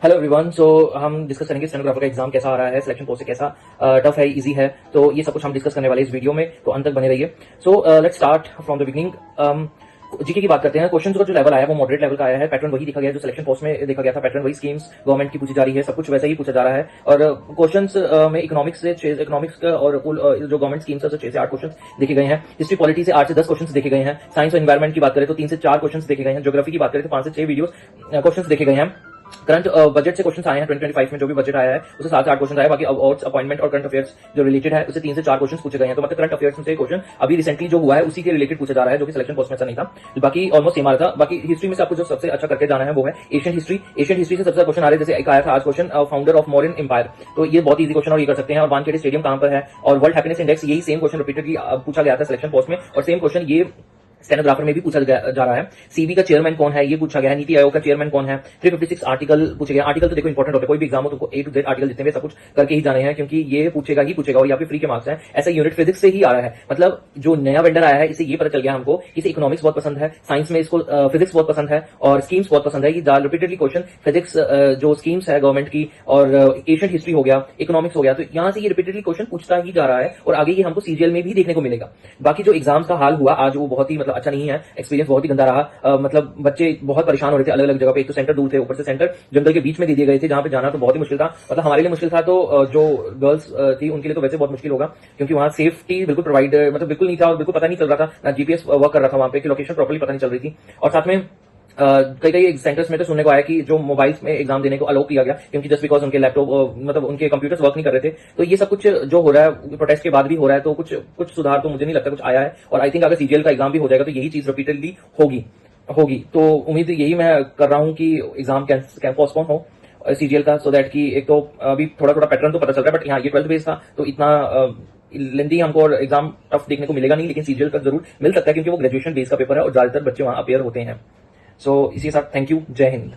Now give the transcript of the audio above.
Hello everyone. सो हम discuss करेंगे stenographer का एग्जाम कैसा आ रहा है, सिलेक्शन प्रोसेस कैसा टफ है, इजी है। तो ये सब कुछ हम डिस्कस करने वाले इस वीडियो में, तो अंत तक बने रहिए। So let's start from the beginning. GK की बात करते हैं। क्वेश्चन का जो लेवल आया है वो मॉडरेट लेवल का आया है। पैटर्न वही दिखा गया है जो सिलेक्शन पोस्ट में देखा गया था। पैटर्न वही, स्कीम्स गवर्नमेंट की पूछी जा रही है, सब कुछ वैसा ही पूछा जा रहा है। और क्वेश्चंस में इकोनॉमिक्स और जो गवर्नमेंट स्कीम्स है 6 से 8 क्वेश्चन देखे गए हैं। हिस्ट्री पॉलिटी से 8 से 10 क्वेश्चन देखे गए हैं। साइंस और एनवायरमेंट की बात करें तो 3 से 4 क्वेश्चन देखे गए हैं। ज्योग्राफी की बात करें तो 5 से 6 वीडियो क्वेश्चन देखे गए हैं। करंट बजट से क्वेश्चन आए हैं 2025 में, जो भी बजट आया है उसे 7 से 8 क्वेश्चन आए। बाकी अवार्ड्स, अपॉइंटमेंट और करंट अफेयर्स जो रिलेटेड है उसे 3 से 4 क्वेश्चन पूछे गए हैं। तो मतलब करंट अफेयर्स में से क्वेश्चन अभी रिसेंटली जो हुआ है उसी के रिलेटेड पूछा जा रहा है, जो कि सिलेक्शन पोस्ट में ऐसा नहीं था। बाकी ऑलमोस्ट सेम आ रहा था। बाकी हिस्ट्री में से आपको जो सबसे अच्छा करके जाना है वो है एशियन हिस्ट्री। एशियन हिस्ट्री से सबसे क्वेश्चन आ रहे हैं। जैसे एक आया था आज question, founder of Mauryan empire, तो ये बहुत ईजी क्वेश्चन और ये कर सकते हैं। और वानखेड़े स्टेडियम कहां पर है, और वर्ल्ड हैप्पीनेस इंडेक्स, यही सेम क्वेश्चन रिपीटेडली पूछा गया था सिलेक्शन पोस्ट में, और सेम क्वेश्चन ये स्टेनोग्राफर में भी पूछा जा रहा है। सीबी का चेयरमैन कौन है ये पूछा गया है। नीति आयोग का चेयरमैन कौन है। 356 आर्टिकल पूछे गए। आर्टिकल तो देखो इंपॉर्टेंट होते हैं, कोई भी एग्जाम हो तुमको A to Z आर्टिकल जितने भी सब कुछ करके ही जाने हैं, क्योंकि ये पूछेगा ही पूछेगा और यहाँ पे फ्री के मार्क्स हैं। ऐसा यूनिट फिजिक्स से ही आ रहा है। मतलब जो नया वेंडर आया है इसे ये पता चल गया हमको, इसे इकोनॉमिक्स बहुत पसंद है, साइंस में इसको फिजिक्स बहुत पसंद है और स्कीम्स बहुत पसंद है। ये रिपीटेडली क्वेश्चन फिजिक्स जो स्कीम्स है गवर्नमेंट की, और एशियन हिस्ट्री हो गया, इकोनॉमिक्स हो गया, तो यहाँ से ये रिपीटेडली क्वेश्चन पूछता ही जा रहा है और आगे ये हमको सीजीएल में भी देखने को मिलेगा। बाकी जो एग्जाम्स का हाल हुआ आज वो बहुत ही मतलब अच्छा नहीं है। एक्सपीरियंस बहुत ही गंदा रहा। मतलब बच्चे बहुत परेशान हो रहे थे अलग अलग जगह पे। एक तो सेंटर दूर थे, ऊपर से सेंटर जंगल के बीच में दे दिए गए थे, जहां पे जाना तो बहुत ही मुश्किल था। मतलब हमारे लिए मुश्किल था, तो जो गर्ल्स थी उनके लिए तो वैसे बहुत मुश्किल होगा, क्योंकि वहां सेफ्टी बिल्कुल प्रोवाइड मतलब बिल्कुल नहीं था और बिल्कुल पता नहीं चल रहा था, ना जीपीएस वर्क कर रहा था वहां पे, कि लोकेशन प्रॉपर्ली पता नहीं चल रही थी। और साथ में कई सेंटर्स में तो सुनने को आया कि जो मोबाइल्स में एग्जाम देने को अलाउ किया गया, क्योंकि जस्ट बिकॉज उनके लैपटॉप मतलब उनके कंप्यूटर्स वर्क नहीं कर रहे थे। तो ये सब कुछ जो हो रहा है प्रोटेस्ट के बाद भी हो रहा है, तो कुछ सुधार तो मुझे नहीं लगता कुछ आया है। और आई थिंक अगर सीजीएल का एग्जाम भी हो जाएगा तो यही चीज रिपीटेडली होगी। तो उम्मीद यही मैं कर रहा हूं कि एग्जाम पोस्टपोन हो सीजीएल का, सो दैट कि एक तो अभी थोड़ा पैटर्न तो पता चल रहा है, बट यहाँ ये 12th बेस था तो इतना लेंथी हमको और एग्जाम टफ देखने को मिलेगा नहीं, लेकिन सीजीएल का जरूर मिल सकता है, क्योंकि वो ग्रेजुएशन बेस का पेपर है और ज्यादातर बच्चे वहां अपेयर होते हैं। सो इसी के साथ थैंक यू, जय हिंद।